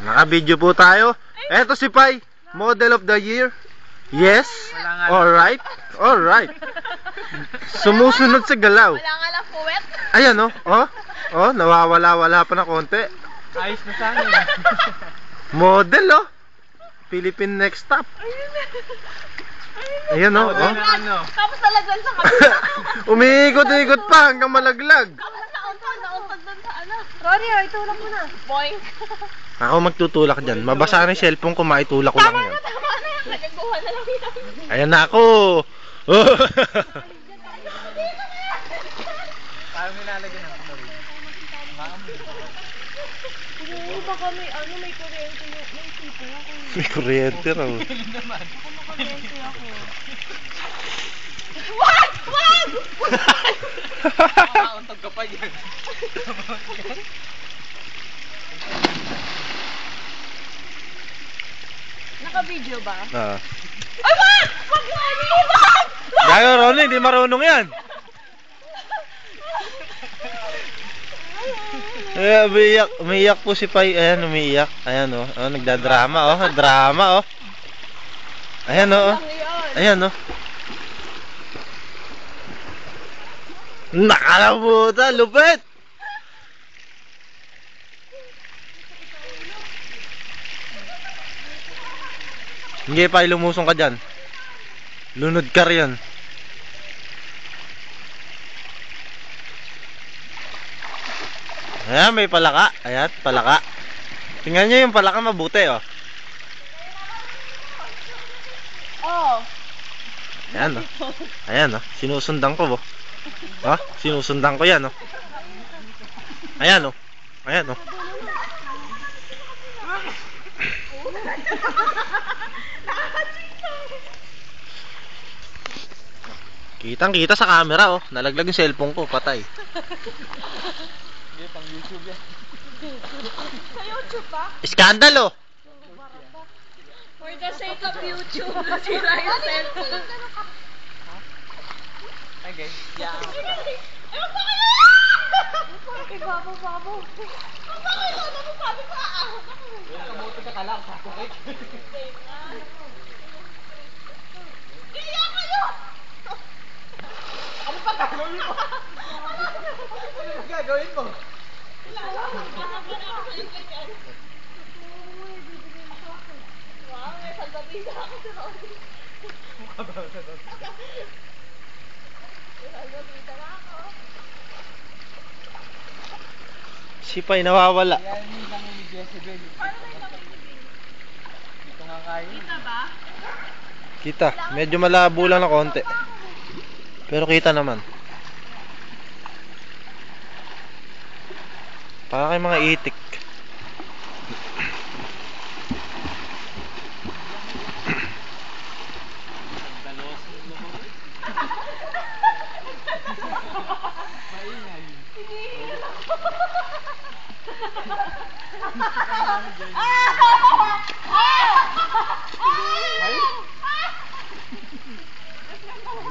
Naka-video po tayo. Eto si Pai, model of the year. Yes. Alright. Alright. Sumusunod sa galaw. Wala nga lang puwet. Ayan oh. Oh, nawawala-wala pa na konti. Ayos na sana eh. Model oh. Philippine Next Stop. Ayan oh. Ano? Tapos nalagyan sa kabila. Umiikot-ikot pa hanggang malaglag. Tapos nauntad doon sa ano. Rory, itulak mo na. Boink. Ako magtutulak dyan. Mabasa na yung cellphone ko, maitulak ko lang yan. Tama na. Nagagawa na lang yan. Ayan na ako. Parang nilalagyan ng chlorine. Oo, baka may kuryente yung may tipo ako. May kuryente raw. Baka makuryente ako. Wag! Wag! Makakauntag ka pa yan. Naka-video ba? Ah. Ay, wag! Wag, Ronnie! Wag! Gayo, Ronnie, hindi marunong yan. Umiiyak po si Pai. Ayan, umiiyak. Ayan oh, nagdadrama oh, drama oh. Ayan oh. Ayan oh. Nakalabutan, lupit. Hindi pa lumusong ka dyan. Lunod ka riyan. Ayan, may palaka. Ayan, palaka. Tingnan nyo yung palaka mabuti oh. Oh. Ayan oh. Ayan oh. Sinusundan ko oh. Ha? Sinusundan ko yan oh. Ayan oh. Ayan oh. Kitang kita sa camera oh. Nalaglag yung cellphone ko, patay. Hindi, pang YouTube yan. Sa YouTube ba? Iskandal oh. For the sake of YouTube, nasira yung cellphone. Okay. Yeah. Ay, wag ba kayo? Ay, babo. Wag ba kayo? Ano mo sabi ko? Kamuto ka lang. Sakit. Kaya kayo! Ano pa gagawin mo? Ano pa gagawin mo? Wow, may salbabida ako sa Ronnie. Mukha ba sa doon? May salbabida na ako. Si Pai nawawala. Yan yung lang ni Jezebel. Paano may nakikibig? Dito nga kayo. Kita ba? Kita, medyo malabo lang na konti. Pero kita naman. Para kay mga itik.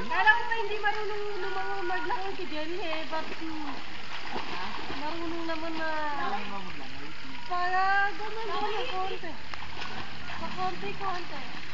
Kala ko hindi marunong maglangoy si Jenny eh. But marunong naman na para ganun konti. Konti.